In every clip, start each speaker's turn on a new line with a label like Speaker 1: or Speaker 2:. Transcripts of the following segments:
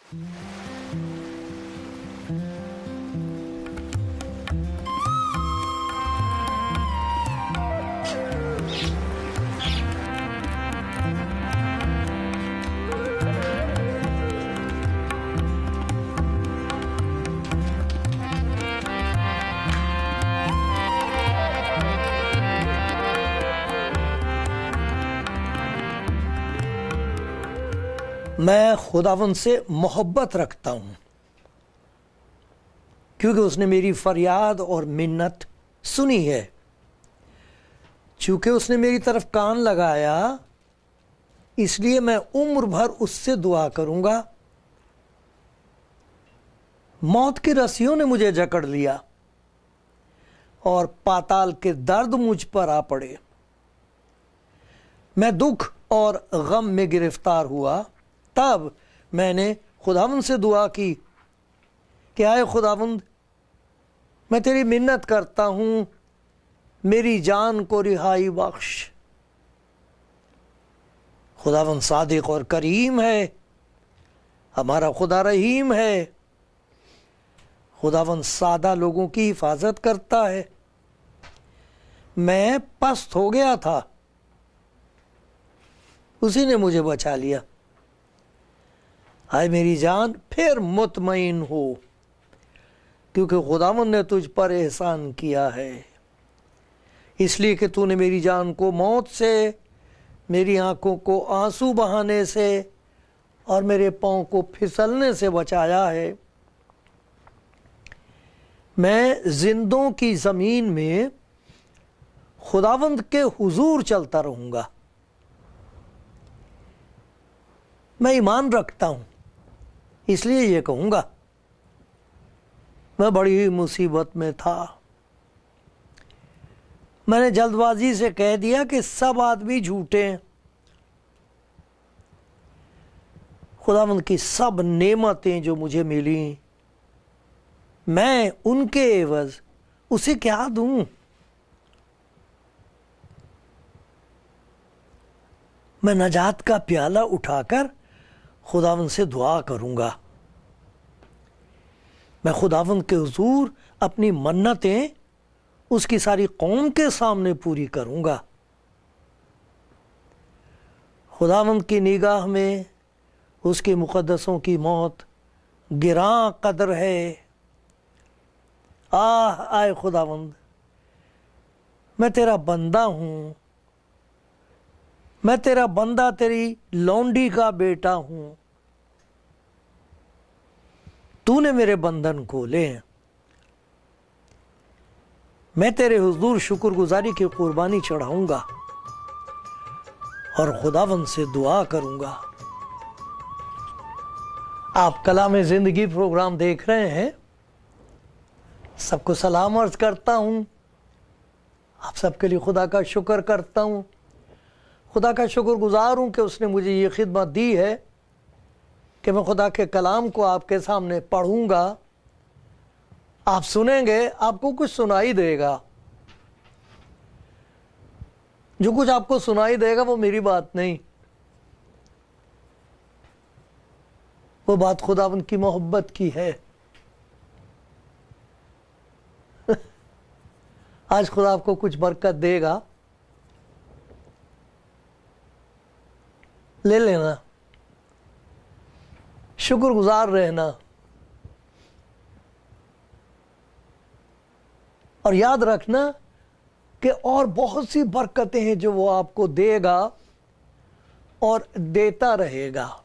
Speaker 1: मैं खुदावंद से मोहब्बत रखता हूँ क्योंकि उसने मेरी फरियाद और मिन्नत सुनी है। चूंकि उसने मेरी तरफ कान लगाया, इसलिए मैं उम्र भर उससे दुआ करूंगा। मौत की रस्सियों ने मुझे जकड़ लिया और पाताल के दर्द मुझ पर आ पड़े। मैं दुख और गम में गिरफ्तार हुआ। तब मैंने खुदावंद से दुआ की कि आए खुदावंद, मैं तेरी मिन्नत करता हूँ, मेरी जान को रिहाई बख्श। खुदावंद सादिक और करीम है, हमारा खुदा रहीम है। खुदावंद सादा लोगों की हिफाजत करता है। मैं पस्त हो गया था, उसी ने मुझे बचा लिया। हाय मेरी जान, फिर मुतमईन हो, क्योंकि खुदावंद ने तुझ पर एहसान किया है। इसलिए कि तूने मेरी जान को मौत से, मेरी आंखों को आंसू बहाने से और मेरे पांव को फिसलने से बचाया है। मैं जिंदों की ज़मीन में खुदावंद के हुजूर चलता रहूँगा। मैं ईमान रखता हूँ, इसलिए ये कहूँगा, मैं बड़ी ही मुसीबत में था। मैंने जल्दबाजी से कह दिया कि सब आदमी झूठे हैं। खुदावंद की सब नेमतें जो मुझे मिली, मैं उनके एवज उसे क्या दूं? मैं नजात का प्याला उठाकर खुदावंद से दुआ करूंगा। मैं खुदावंद के हुजूर अपनी मन्नतें उसकी सारी कौम के सामने पूरी करूंगा। खुदावंद की निगाह में उसके मुक़द्दसों की मौत गिरां कदर है। आए खुदावंद, मैं तेरा बंदा हूँ, मैं तेरा बंदा, तेरी लौंडी का बेटा हूँ। तूने मेरे बंधन खोले हैं। मैं तेरे हुजूर शुक्रगुजारी की कुर्बानी चढ़ाऊंगा और खुदावंद से दुआ करूंगा। आप कलाम जिंदगी प्रोग्राम देख रहे हैं। सबको सलाम अर्ज करता हूं। आप सबके लिए खुदा का शुक्र करता हूं। खुदा का शुक्रगुजार हूं कि उसने मुझे ये खिदमत दी है कि मैं खुदा के कलाम को आपके सामने पढ़ूंगा। आप सुनेंगे, आपको कुछ सुनाई देगा। जो कुछ आपको सुनाई देगा वो मेरी बात नहीं, वो बात खुदावंद की मोहब्बत की है। आज खुदा आपको कुछ बरकत देगा, ले लेना, शुक्रगुजार रहना और याद रखना कि और बहुत सी बरकतें हैं जो वो आपको देगा और देता रहेगा।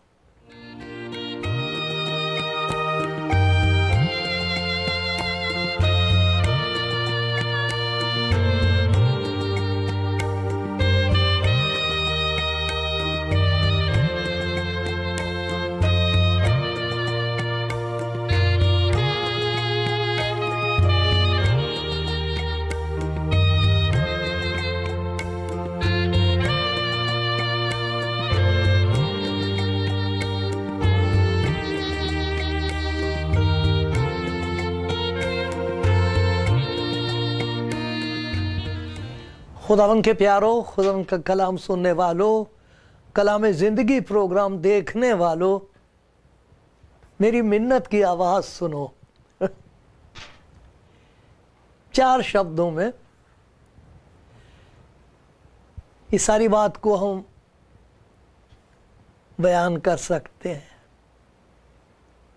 Speaker 1: खुदावंद के प्यारो, खुदावंद का कलाम सुनने वालों, कलाम ज़िंदगी प्रोग्राम देखने वालों, मेरी मिन्नत की आवाज सुनो। 4 शब्दों में इस सारी बात को हम बयान कर सकते हैं।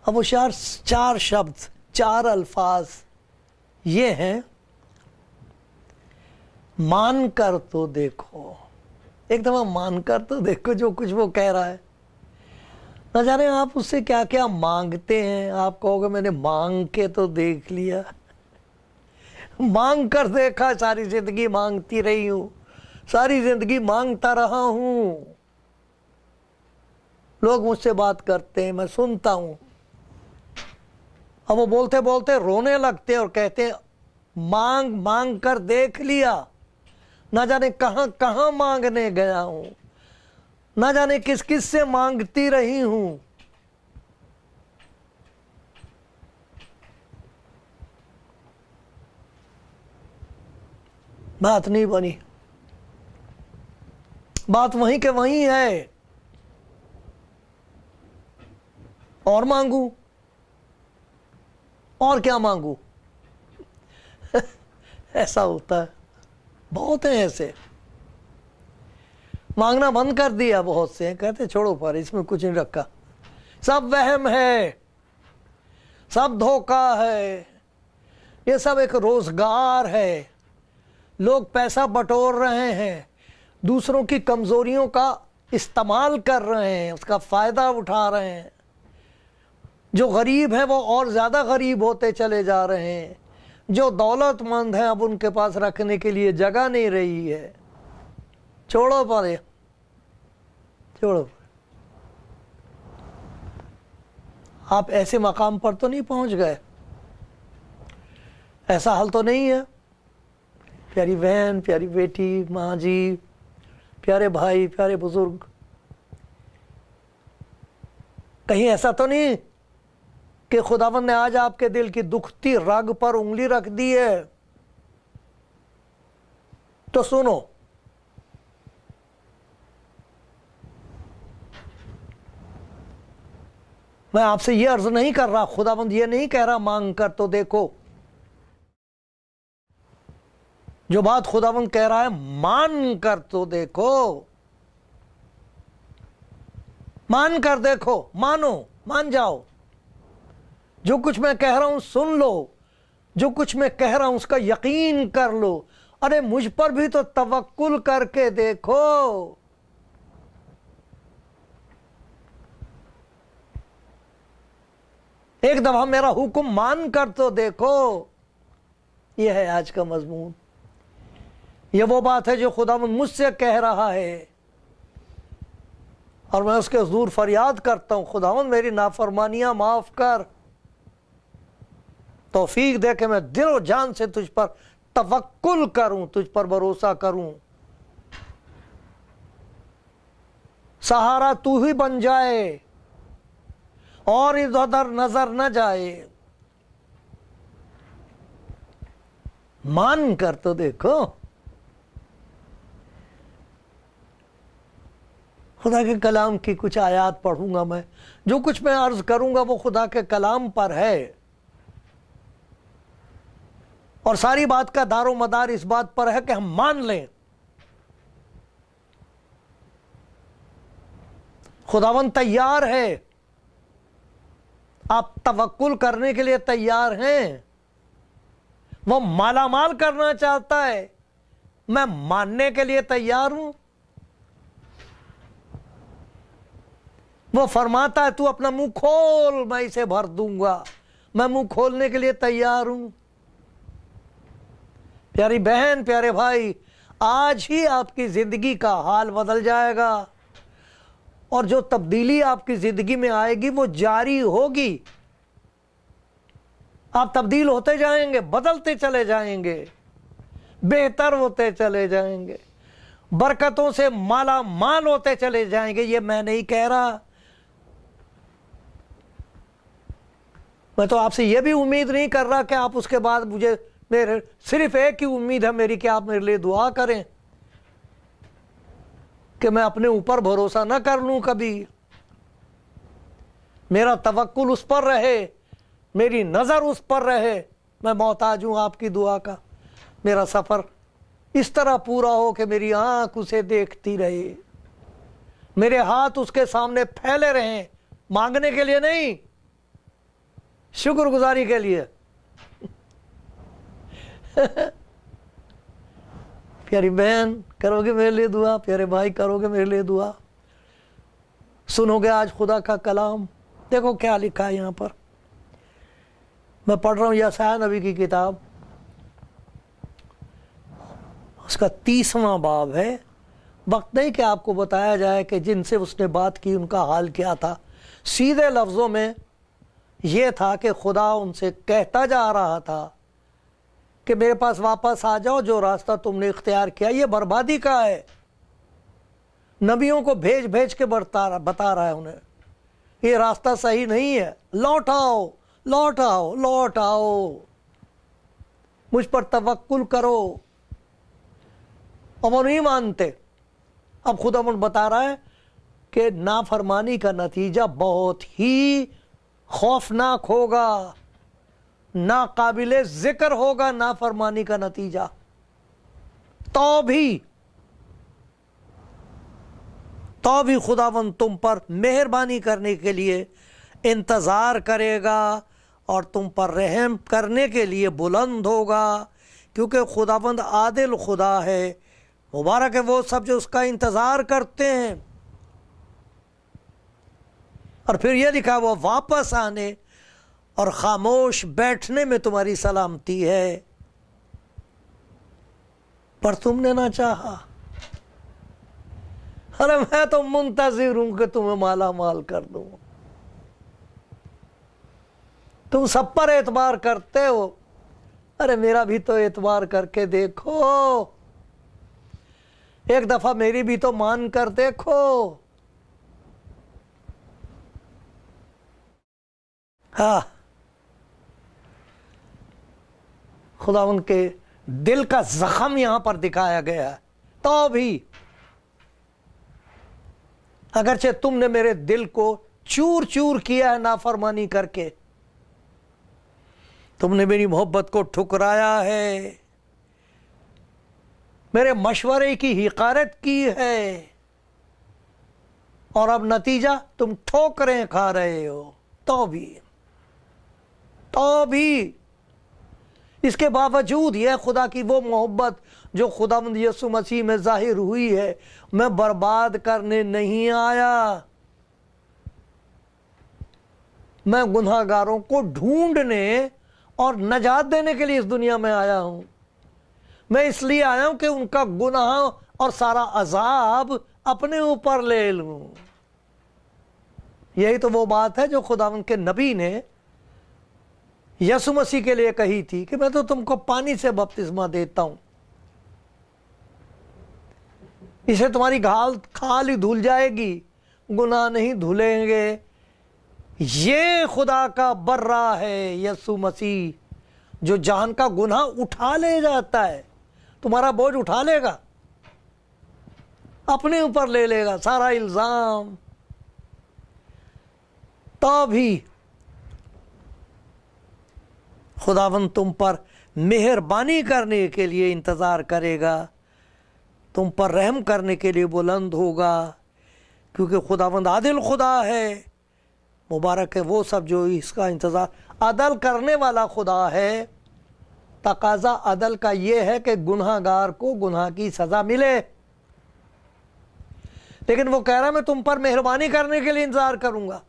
Speaker 1: अब वो 4 शब्द, 4 अल्फाज ये हैं, मान कर तो देखो। एक दफा मान कर तो देखो जो कुछ वो कह रहा है। न जाने आप उससे क्या क्या मांगते हैं। आप कहोगे मैंने मांग के तो देख लिया, मांग कर देखा, सारी जिंदगी मांगती रही हूं, सारी जिंदगी मांगता रहा हूं। लोग मुझसे बात करते हैं, मैं सुनता हूं। अब वो बोलते बोलते रोने लगते हैं और कहते हैं मांग मांग कर देख लिया, ना जाने कहां कहां मांगने गया हूं, ना जाने किस किस से मांगती रही हूं। बात नहीं बनी, बात वहीं के वहीं है। और मांगू, और क्या मांगू? ऐसा होता है, बहुत है ऐसे। मांगना बंद कर दिया बहुत से, कहते छोड़ो पर इसमें कुछ नहीं रखा, सब वहम है, सब धोखा है, ये सब एक रोजगार है। लोग पैसा बटोर रहे हैं, दूसरों की कमजोरियों का इस्तेमाल कर रहे हैं, उसका फायदा उठा रहे हैं। जो गरीब है वो और ज्यादा गरीब होते चले जा रहे हैं, जो दौलतमंद है अब उनके पास रखने के लिए जगह नहीं रही है। छोड़ो पर, छोड़ो। आप ऐसे मकाम पर तो नहीं पहुंच गए, ऐसा हाल तो नहीं है। प्यारी बहन, प्यारी बेटी, माँ जी, प्यारे भाई, प्यारे बुजुर्ग, कहीं ऐसा तो नहीं कि खुदावंद ने आज आपके दिल की दुखती रग पर उंगली रख दी है? तो सुनो, मैं आपसे यह अर्ज नहीं कर रहा, खुदावंद ये नहीं कह रहा मांग कर तो देखो। जो बात खुदावंद कह रहा है मान कर तो देखो, मान कर देखो, मानो, मान जाओ। जो कुछ मैं कह रहा हूं सुन लो, जो कुछ मैं कह रहा हूं उसका यकीन कर लो। अरे मुझ पर भी तो तवक्कुल करके देखो। एक दफा मेरा हुक्म मान कर तो देखो। यह है आज का मजमून। यह वो बात है जो खुदा मुझसे कह रहा है, और मैं उसके हुजूर फरियाद करता हूं, खुदावंद मेरी नाफरमानियां माफ कर, तौफीक दे के मैं दिल और जान से तुझ पर तवक्कुल करूं, तुझ पर भरोसा करूं। सहारा तू ही बन जाए और इधर उधर नजर न जाए। मान कर तो देखो। खुदा के कलाम की कुछ आयात पढ़ूंगा मैं, जो कुछ मैं अर्ज करूंगा वो खुदा के कलाम पर है, और सारी बात का दारो मदार इस बात पर है कि हम मान लें। खुदावन तैयार है, आप तवक्कुल करने के लिए तैयार हैं। वो मालामाल करना चाहता है, मैं मानने के लिए तैयार हूं। वो फरमाता है तू अपना मुंह खोल, मैं इसे भर दूंगा। मैं मुंह खोलने के लिए तैयार हूं। प्यारी बहन, प्यारे भाई, आज ही आपकी जिंदगी का हाल बदल जाएगा, और जो तब्दीली आपकी जिंदगी में आएगी वो जारी होगी। आप तब्दील होते जाएंगे, बदलते चले जाएंगे, बेहतर होते चले जाएंगे, बरकतों से माला माल होते चले जाएंगे। ये मैं नहीं कह रहा। मैं तो आपसे यह भी उम्मीद नहीं कर रहा कि आप उसके बाद मुझे, मेरे सिर्फ एक ही उम्मीद है मेरी कि आप मेरे लिए दुआ करें कि मैं अपने ऊपर भरोसा न कर लूं कभी। मेरा तवक्कुल उस पर रहे, मेरी नज़र उस पर रहे। मैं मोहताज हूँ आपकी दुआ का। मेरा सफ़र इस तरह पूरा हो कि मेरी आंख उसे देखती रहे, मेरे हाथ उसके सामने फैले रहें, मांगने के लिए नहीं, शुक्रगुजारी के लिए। प्यारी बहन, करोगे मेरे लिए दुआ? प्यारे भाई, करोगे मेरे लिए दुआ? सुनोगे आज खुदा का कलाम? देखो क्या लिखा है यहाँ पर। मैं पढ़ रहा हूँ यशायाह नबी की किताब, उसका 30वां बाब है। वक्त नहीं कि आपको बताया जाए कि जिनसे उसने बात की उनका हाल क्या था। सीधे लफ्ज़ों में ये था कि खुदा उनसे कहता जा रहा था कि मेरे पास वापस आ जाओ, जो रास्ता तुमने इख्तियार किया ये बर्बादी का है। नबियों को भेज भेज के बता रहा है उन्हें, ये रास्ता सही नहीं है, लौट आओ, लौट आओ, लौट आओ, मुझ पर तवक्कुल करो। अब वो नहीं मानते। अब खुदा बता रहा है कि नाफरमानी का नतीजा बहुत ही खौफनाक होगा, नाकाबिले जिक्र होगा नाफरमानी का नतीजा। तो भी खुदावंद तुम पर मेहरबानी करने के लिए इंतज़ार करेगा और तुम पर रहम करने के लिए बुलंद होगा, क्योंकि खुदावंद आदिल खुदा है। मुबारक है वो सब जो उसका इंतज़ार करते हैं। और फिर यह लिखा, वो वापस आने और खामोश बैठने में तुम्हारी सलामती है, पर तुमने ना चाहा। अरे मैं तो मुंतज़िर हूं कि तुम्हें माला माल कर दूं। तुम सब पर एतबार करते हो, अरे मेरा भी तो एतबार करके देखो, एक दफा मेरी भी तो मान कर देखो। हाँ, खुदा उनके दिल का जख्म यहां पर दिखाया गया है। तो भी अगरचे तुमने मेरे दिल को चूर चूर किया है नाफरमानी करके, तुमने मेरी मोहब्बत को ठुकराया है, मेरे मशवरे की हिकारत की है, और अब नतीजा तुम ठोकरें खा रहे हो। तो भी इसके बावजूद यह खुदा की वो मोहब्बत जो खुदावंद यीशु मसीह में जाहिर हुई है, मैं बर्बाद करने नहीं आया, मैं गुनाहगारों को ढूंढने और नजात देने के लिए इस दुनिया में आया हूं। मैं इसलिए आया हूं कि उनका गुनाह और सारा अजाब अपने ऊपर ले लूं। यही तो वो बात है जो खुदावंद के नबी ने यीशु मसीह के लिए कही थी कि मैं तो तुमको पानी से बपतिस्मा देता हूं, इसे तुम्हारी खाल ही धुल जाएगी, गुनाह नहीं धुलेंगे। ये खुदा का बर्रा है यीशु मसीह, जो जान का गुनाह उठा ले जाता है। तुम्हारा बोझ उठा लेगा, अपने ऊपर ले लेगा सारा इल्जाम। तो भी खुदावंद तुम पर मेहरबानी करने के लिए इंतज़ार करेगा, तुम पर रहम करने के लिए बुलंद होगा, क्योंकि खुदावंद आदिल खुदा है। मुबारक है वो सब जो इसका इंतज़ार, अदल करने वाला खुदा है। तकाजा अदल का ये है कि गुनाहगार को गुनाह की सज़ा मिले, लेकिन वो कह रहा है मैं तुम पर मेहरबानी करने के लिए इंतज़ार करूंगा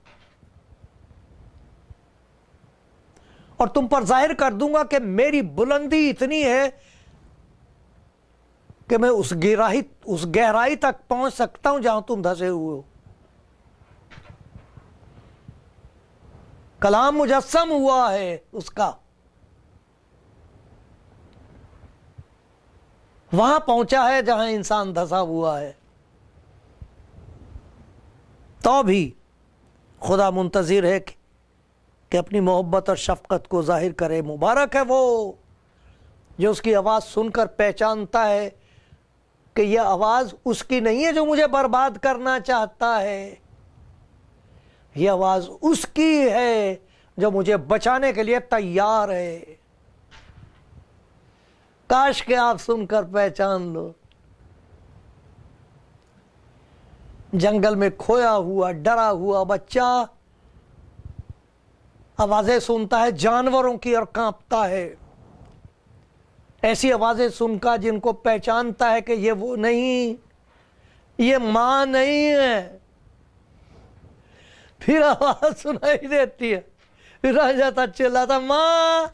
Speaker 1: और तुम पर जाहिर कर दूंगा कि मेरी बुलंदी इतनी है कि मैं उस गहराई तक पहुंच सकता हूं जहां तुम धसे हुए हो। कलाम मुजस्सम हुआ है उसका, वहां पहुंचा है जहां इंसान धसा हुआ है। तो भी खुदा मुंतजिर है कि अपनी मोहब्बत और शफकत को जाहिर करे। मुबारक है वो जो उसकी आवाज़ सुनकर पहचानता है कि यह आवाज़ उसकी नहीं है जो मुझे बर्बाद करना चाहता है। ये आवाज उसकी है जो मुझे बचाने के लिए तैयार है। काश के आप सुनकर पहचान लो। जंगल में खोया हुआ डरा हुआ बच्चा आवाजें सुनता है जानवरों की और कांपता है। ऐसी आवाजें सुनकर जिनको पहचानता है कि ये वो नहीं, ये मां नहीं है। फिर आवाज सुनाई देती है, फिर आ जाता चिल्लाता मां।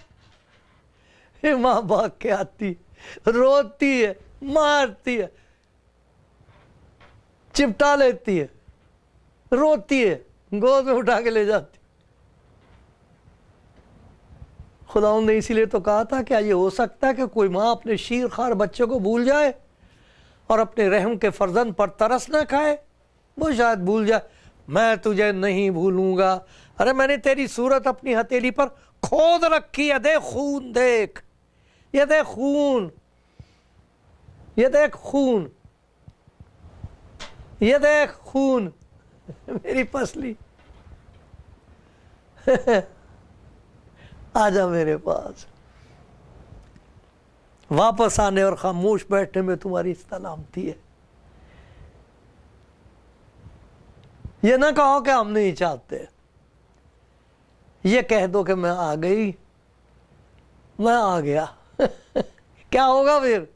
Speaker 1: फिर मां भाग के आती, रोती है, मारती है, चिपटा लेती है, रोती है, गोद में उठा के ले जाती। खुदा ने इसीलिए तो कहा था क्या ये हो सकता है कि कोई माँ अपने शीरखार बच्चे को भूल जाए और अपने रहम के फर्जंद पर तरस ना खाए? वो शायद भूल जाए। मैं तुझे नहीं भूलूंगा। अरे मैंने तेरी सूरत अपनी हथेली पर खोद रखी है, देख खून, देख ये देख खून, ये देख खून, ये देख खून मेरी पसली। आजा मेरे पास। वापस आने और खामोश बैठने में तुम्हारी सलामती है। ये ना कहो कि हम नहीं चाहते, ये कह दो कि मैं आ गई, मैं आ गया। क्या होगा फिर?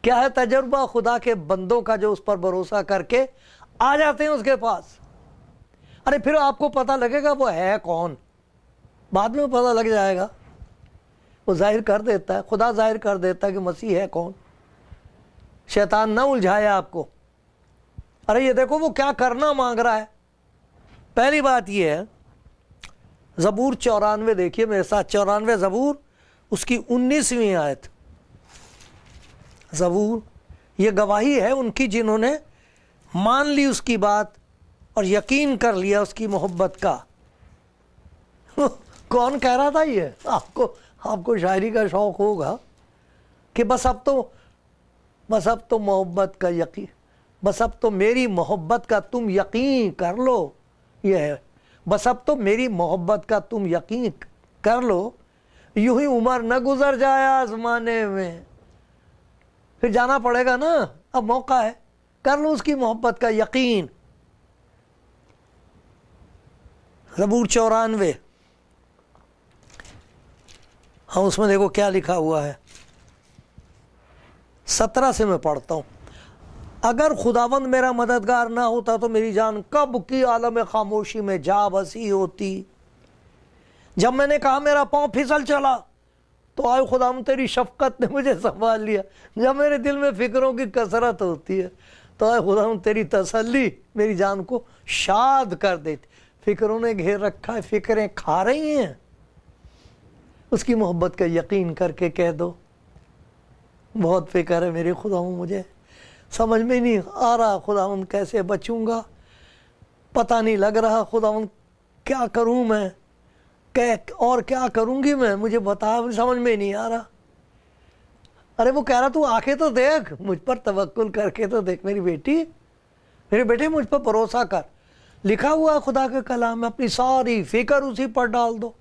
Speaker 1: क्या है तजुर्बा खुदा के बंदों का जो उस पर भरोसा करके आ जाते हैं उसके पास। अरे फिर आपको पता लगेगा वो है कौन, बाद में पता लग जाएगा। वो जाहिर कर देता है, खुदा जाहिर कर देता है कि मसीह है कौन। शैतान ना उलझाए आपको। अरे ये देखो वो क्या करना मांग रहा है। पहली बात ये है, ज़बूर 94 देखिए मेरे साथ, 94 ज़बूर उसकी 19वीं आयत। ज़बूर ये गवाही है उनकी जिन्होंने मान ली उसकी बात और यकीन कर लिया उसकी मोहब्बत का। कौन कह रहा था ये? आपको शायरी का शौक होगा कि बस अब तो मोहब्बत का यकीन, बस अब तो मेरी मोहब्बत का तुम यकीन कर लो। ये है, बस अब तो मेरी मोहब्बत का तुम यकीन कर लो, यूं ही उम्र न गुजर जाए आजमाने में। फिर जाना पड़ेगा ना, अब मौका है, कर लो उसकी मोहब्बत का यकीन। ज़बूर 94, हाँ उसमें देखो क्या लिखा हुआ है। 17 से मैं पढ़ता हूँ। अगर खुदावंद मेरा मददगार ना होता तो मेरी जान कब की आलम खामोशी में जा बसी होती। जब मैंने कहा मेरा पांव फिसल चला तो आए खुदावंद तेरी शफकत ने मुझे संभाल लिया। जब मेरे दिल में फिक्रों की कसरत होती है तो आए खुदावंद तेरी तसल्ली मेरी जान को शाद कर देती। फिक्रों ने घेर रखा है, फिक्रें खा रही हैं, उसकी मोहब्बत का यकीन करके कह दो बहुत फिक्र है मेरे खुदावंद, मुझे समझ में नहीं आ रहा खुदावंद कैसे बचूंगा, पता नहीं लग रहा खुदावंद क्या करूं मैं, और क्या करूंगी मैं, मुझे बता, समझ में नहीं आ रहा। अरे वो कह रहा तू आके तो देख, मुझ पर तवक्कुल करके तो देख मेरी बेटी, मेरे बेटे मुझ पर भरोसा कर। लिखा हुआ खुदा के कलाम में अपनी सारी फिक्र उसी पर डाल दो।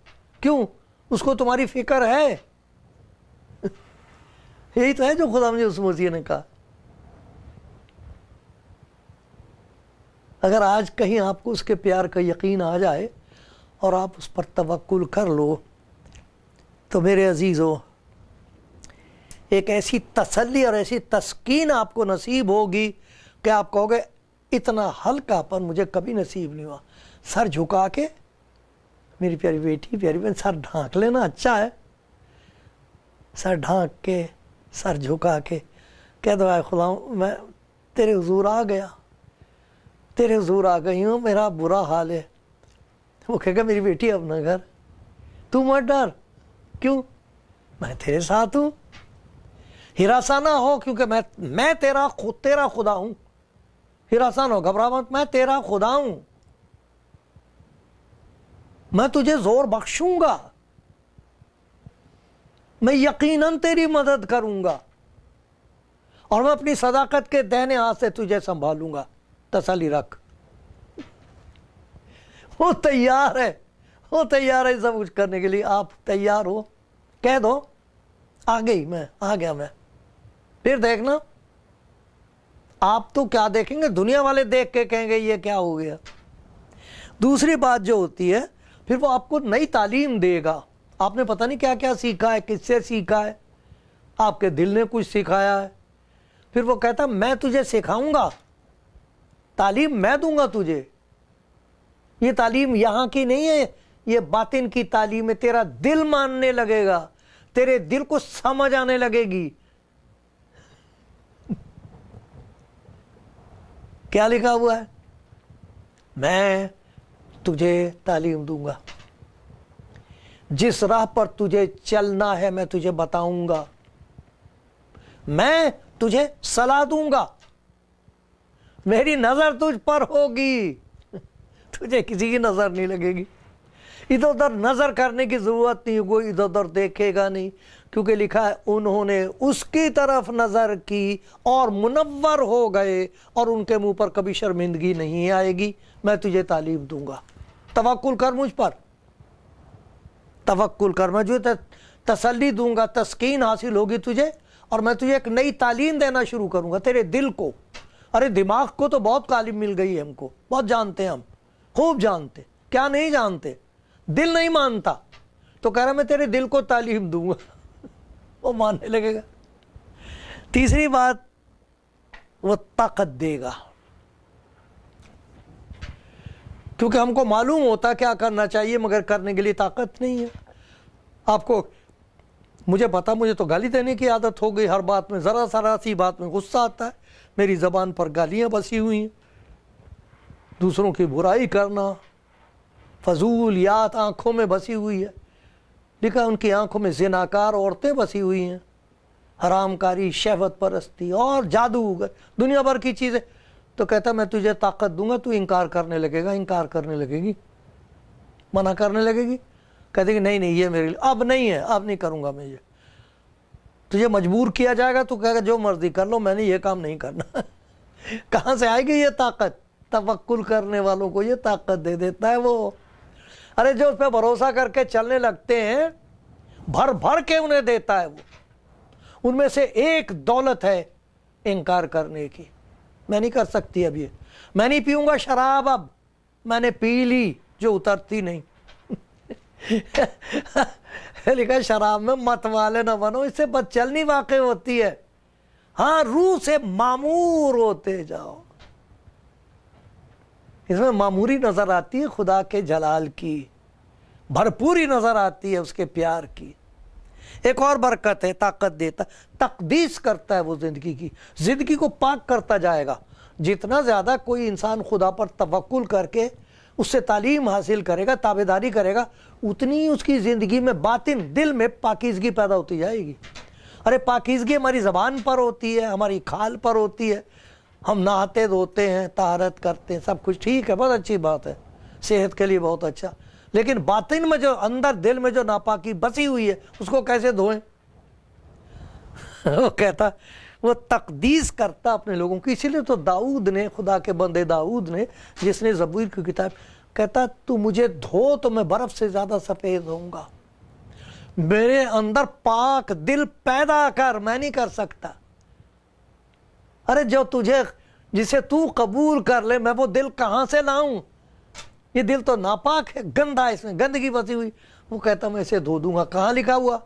Speaker 1: क्यों? उसको तुम्हारी फिक्र है। यही तो है जो खुदा मुझे उस मसीह ने कहा। अगर आज कहीं आपको उसके प्यार का यकीन आ जाए और आप उस पर तवक्कुल कर लो तो मेरे अजीज़ों एक ऐसी तसल्ली और ऐसी तस्कीन आपको नसीब होगी कि आप कहोगे इतना हल्कापन मुझे कभी नसीब नहीं हुआ। सर झुका के, मेरी प्यारी बेटी, प्यारी बहन, सर ढांक लेना अच्छा है। सर ढांक के, सर झुका के कह दो आए खुदा मैं तेरे हुजूर आ गया, तेरे हुजूर आ गई हूँ, मेरा बुरा हाल है। वो कहेगा मेरी बेटी अपना घर, तू मत डर, क्यों? मैं तेरे साथ हूँ। हिरासा ना हो क्योंकि मैं तेरा खुदा हूँ। हिरासा ना हो, घबरा मत, मैं तेरा खुदा हूँ, मैं तुझे जोर बख्शूंगा, मैं यकीनन तेरी मदद करूंगा और मैं अपनी सदाकत के दाहिने हाथ से तुझे संभालूंगा। तसल्ली रख। वो तैयार है, वो तैयार है सब कुछ करने के लिए। आप तैयार हो, कह दो आ गई मैं, आ गया मैं। फिर देखना आप तो क्या देखेंगे, दुनिया वाले देख के कहेंगे ये क्या हो गया। दूसरी बात जो होती है, फिर वो आपको नई तालीम देगा। आपने पता नहीं क्या क्या सीखा है, किससे सीखा है, आपके दिल ने कुछ सिखाया है। फिर वो कहता मैं तुझे सिखाऊंगा, तालीम मैं दूंगा तुझे। ये तालीम यहाँ की नहीं है, ये बातिन की तालीम है। तेरा दिल मानने लगेगा, तेरे दिल को समझ आने लगेगी। क्या लिखा हुआ है, मैं तुझे तालीम दूंगा, जिस राह पर तुझे चलना है मैं तुझे बताऊंगा, मैं तुझे सलाह दूंगा, मेरी नजर तुझ पर होगी, तुझे किसी की नजर नहीं लगेगी। इधर उधर नजर करने की जरूरत नहीं, कोई इधर उधर देखेगा नहीं, क्योंकि लिखा है उन्होंने उसकी तरफ नजर की और मुनव्वर हो गए और उनके मुंह पर कभी शर्मिंदगी नहीं आएगी। मैं तुझे तालीम दूंगा, तवक्कुल कर मुझ पर, तवक्कुल कर, मैं तुझे तसल्ली दूंगा, तस्कीन हासिल होगी तुझे, और मैं तुझे एक नई तालीम देना शुरू करूंगा तेरे दिल को। अरे दिमाग को तो बहुत तालीम मिल गई है हमको, बहुत जानते हैं हम, खूब जानते। क्या नहीं जानते, दिल नहीं मानता, तो कह रहा मैं तेरे दिल को तालीम दूंगा, वो मानने लगेगा। तीसरी बात, वो ताकत देगा, क्योंकि हमको मालूम होता क्या करना चाहिए मगर करने के लिए ताकत नहीं है। आपको, मुझे पता, मुझे तो गाली देने की आदत हो गई, हर बात में, जरा सरा सी बात में गुस्सा आता है, मेरी जबान पर गालियां बसी हुई हैं, दूसरों की बुराई करना, फजूल याद आंखों में बसी हुई है। लिखा उनकी आंखों में जिनाकार औरतें बसी हुई हैं, हरामकारी, शहवत परस्ती और जादू, दुनिया भर की चीज़ें। तो कहता मैं तुझे ताकत दूंगा, तू इनकार करने लगेगा, इनकार करने लगेगी, मना करने लगेगी, कहते कि नहीं नहीं ये मेरे लिए अब नहीं है, अब नहीं करूंगा मैं ये। तुझे मजबूर किया जाएगा, तू कहेगा जो मर्जी कर लो, मैंने ये काम नहीं करना। कहाँ से आएगी ये ताकत? तवक्कुल करने वालों को ये ताकत दे देता है वो। अरे जो उस पर भरोसा करके चलने लगते हैं, भर भर के उन्हें देता है वो। उनमें से एक दौलत है इनकार करने की। मैं नहीं कर सकती अब ये, मैं नहीं पीऊंगा शराब, अब मैंने पी ली जो उतरती नहीं। लिखा शराब में मत वाले ना बनो, इससे बदचलनी वाकई होती है। हाँ, रूह से मामूर होते जाओ, इसमें मामूरी नजर आती है खुदा के जलाल की, भरपूरी नजर आती है उसके प्यार की। एक और बरकत है, ताकत देता, तकदीस करता है वो जिंदगी की, जिंदगी को पाक करता जाएगा। जितना ज्यादा कोई इंसान खुदा पर तवक्कुल करके उससे तालीम हासिल करेगा, ताबेदारी करेगा, उतनी उसकी ज़िंदगी में बातिन, दिल में पाकीज़गी पैदा होती जाएगी। अरे पाकीज़गी हमारी ज़बान पर होती है, हमारी खाल पर होती है, हम नहाते धोते हैं, ताहरत करते हैं, सब कुछ ठीक है, बहुत अच्छी बात है, सेहत के लिए बहुत अच्छा। लेकिन बातिन में जो, अंदर दिल में जो नापाकी बसी हुई है, उसको कैसे धोएं? वो कहता, वो तकदीस करता अपने लोगों की। इसीलिए तो दाऊद ने, खुदा के बंदे दाऊद ने, जिसने ज़बूर की किताब, कहता तू मुझे धो तो मैं बर्फ से ज़्यादा सफ़ेद होऊंगा, मेरे अंदर पाक दिल पैदा कर, मैं नहीं कर सकता। अरे जो तुझे, जिसे तू कबूल कर ले, मैं वो दिल कहाँ से लाऊं? ये दिल तो नापाक है, गंदा है, इसमें गंदगी बसी हुई। वो कहता मैं इसे धो दूंगा। कहाँ लिखा हुआ?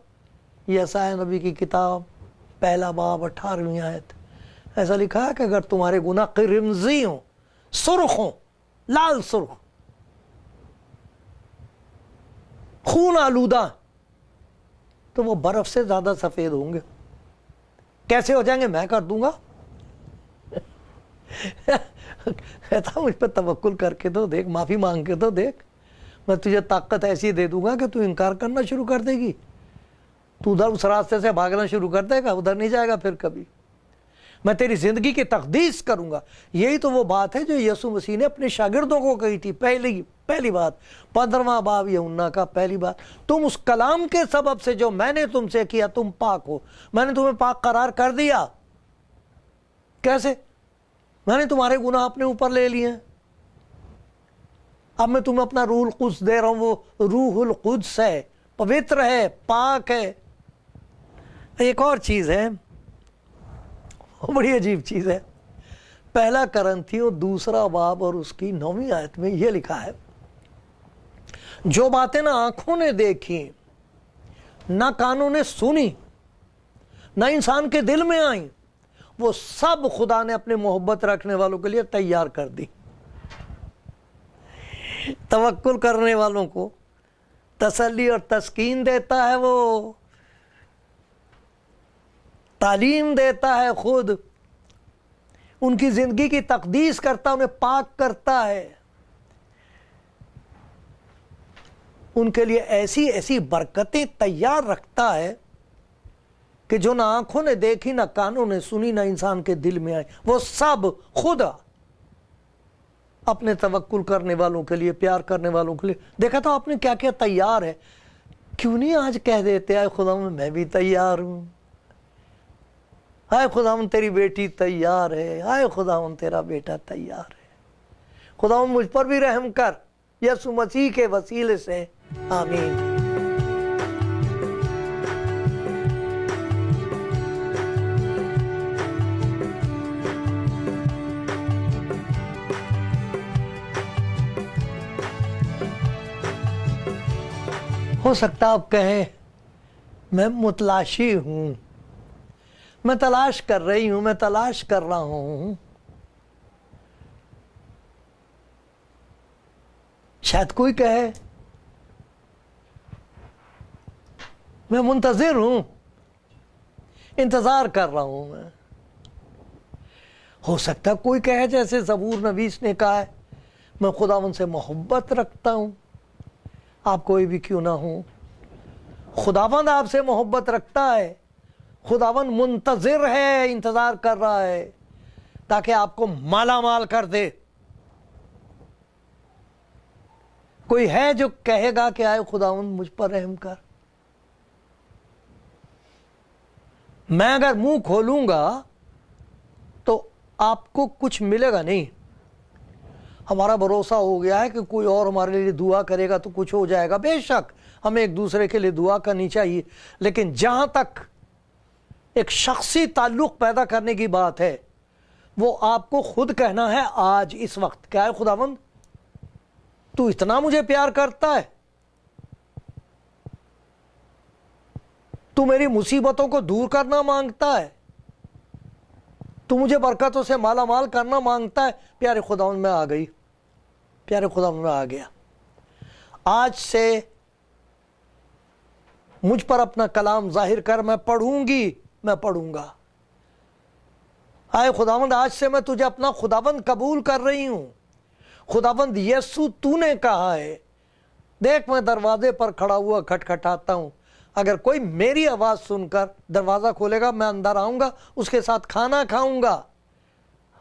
Speaker 1: ये यशायाह नबी की किताब, पहला बाब 18वीं आयत। ऐसा लिखा है कि अगर तुम्हारे गुनाह किरमजी हो, सुर्ख हो, लाल सुर्ख, खून आलूदा, तो वो बर्फ से ज्यादा सफेद होंगे। कैसे हो जाएंगे? मैं कर दूंगा। कहता हूं, मुझ पर तवक्कुल करके तो देख, माफी मांग के तो देख, मैं तुझे ताकत ऐसी दे दूंगा कि तू इनकार करना शुरू कर देगी, तू उधर उस रास्ते से भागना शुरू कर देगा, उधर नहीं जाएगा फिर कभी। मैं तेरी जिंदगी की तकदीस करूंगा। यही तो वो बात है जो यीशु मसीह ने अपने शागिर्दों को कही थी। पहली बात, 15वां बाब यूहन्ना का पहली बात, तुम उस कलाम के सबब से जो मैंने तुमसे किया तुम पाक हो। मैंने तुम्हें पाक करार कर दिया। कैसे? मैंने तुम्हारे गुनाह अपने ऊपर ले लिए। अब मैं तुम्हें अपना रूहुल कुद्स दे रहा हूं, वो रूहुल कुद्स है, पवित्र है, पाक है। एक और चीज है, बड़ी अजीब चीज है। पहला करंथियों 2 बाब और उसकी 9वीं आयत में यह लिखा है, जो बातें ना आंखों ने देखी, ना कानों ने सुनी, ना इंसान के दिल में आई, वो सब खुदा ने अपने मोहब्बत रखने वालों के लिए तैयार कर दी। तवक्कुल करने वालों को तसल्ली और तस्कीन देता है, वो तालीम देता है, खुद उनकी जिंदगी की तकदीस करता है, उन्हें पाक करता है, उनके लिए ऐसी ऐसी बरकतें तैयार रखता है कि जो ना आंखों ने देखी, ना कानों ने सुनी, ना इंसान के दिल में आई, वो सब खुदा अपने तवक्कुल करने वालों के लिए, प्यार करने वालों के लिए। देखा था आपने क्या क्या तैयार है। क्यों नहीं आज कह देते, आए खुदा मैं भी तैयार हूं, आए खुदा तेरी बेटी तैयार है, आए खुदा तेरा बेटा तैयार है, खुदा मुझ पर भी रहम कर यीशु मसीह के वसीले से, आमीन। हो सकता आप कहें मैं मुतलाशी हूं, मैं तलाश कर रही हूं, मैं तलाश कर रहा हूं। शायद कोई कहे मैं मुंतजिर हूं, इंतजार कर रहा हूं मैं। हो सकता कोई कहे जैसे ज़बूर नवीस ने कहा है, मैं खुदावन से मोहब्बत रखता हूं। आप कोई भी क्यों ना हो, खुदावंद आपसे मोहब्बत रखता है, खुदावंद मुंतजिर है, इंतजार कर रहा है ताकि आपको माला माल कर दे। कोई है जो कहेगा कि आए खुदावंद मुझ पर रहम कर। मैं अगर मुंह खोलूंगा तो आपको कुछ मिलेगा नहीं। हमारा भरोसा हो गया है कि कोई और हमारे लिए दुआ करेगा तो कुछ हो जाएगा। बेशक हमें एक दूसरे के लिए दुआ करनी चाहिए, लेकिन जहां तक एक शख्सी ताल्लुक पैदा करने की बात है, वो आपको खुद कहना है आज इस वक्त, क्या है खुदावंद तू इतना मुझे प्यार करता है, तू मेरी मुसीबतों को दूर करना मांगता है, तू मुझे बरकतों से माला माल करना मांगता है। प्यारे खुदावंद मैं आ गई, प्यारे खुदावंद मैं आ गया। आज से मुझ पर अपना कलाम जाहिर कर, मैं पढ़ूंगी, मैं पढ़ूंगा। आए खुदावंद आज से मैं तुझे अपना खुदावंद कबूल कर रही हूं। खुदावंद यीशु तूने कहा है, देख मैं दरवाजे पर खड़ा हुआ खटखटाता हूं, अगर कोई मेरी आवाज सुनकर दरवाजा खोलेगा मैं अंदर आऊंगा, उसके साथ खाना खाऊंगा।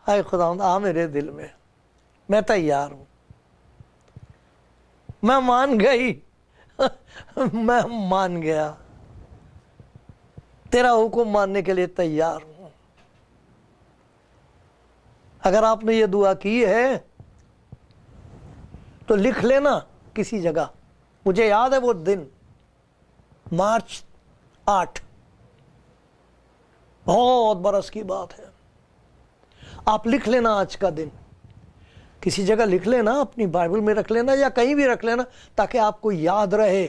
Speaker 1: आए खुदावंद आ मेरे दिल में, मैं तैयार हूं, मैं मान गई मैं मान गया, तेरा हुक्म मानने के लिए तैयार हूं। अगर आपने ये दुआ की है तो लिख लेना किसी जगह। मुझे याद है वो दिन, मार्च 8, बहुत बरस की बात है। आप लिख लेना आज का दिन, किसी जगह लिख लेना, अपनी बाइबल में रख लेना या कहीं भी रख लेना, ताकि आपको याद रहे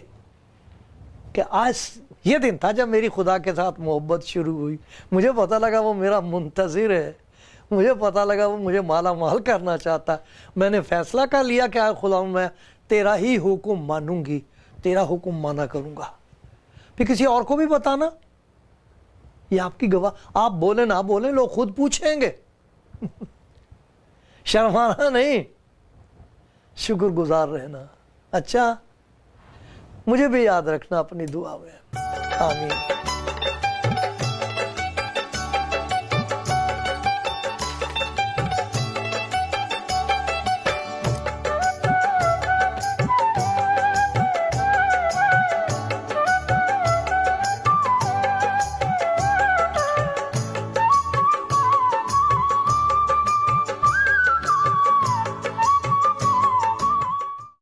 Speaker 1: कि आज ये दिन था जब मेरी खुदा के साथ मोहब्बत शुरू हुई। मुझे पता लगा वो मेरा मुंतजिर है, मुझे पता लगा वो मुझे माला माल करना चाहता। मैंने फैसला कर लिया कि खुदा मैं तेरा ही हुक्म मानूंगी, तेरा हुक्म माना करूंगा। फिर किसी और को भी बताना, ये आपकी गवाह। आप बोले ना बोले, लोग खुद पूछेंगे शर्माना नहीं, शुक्रगुजार रहना। अच्छा, मुझे भी याद रखना अपनी दुआ में। आमीन।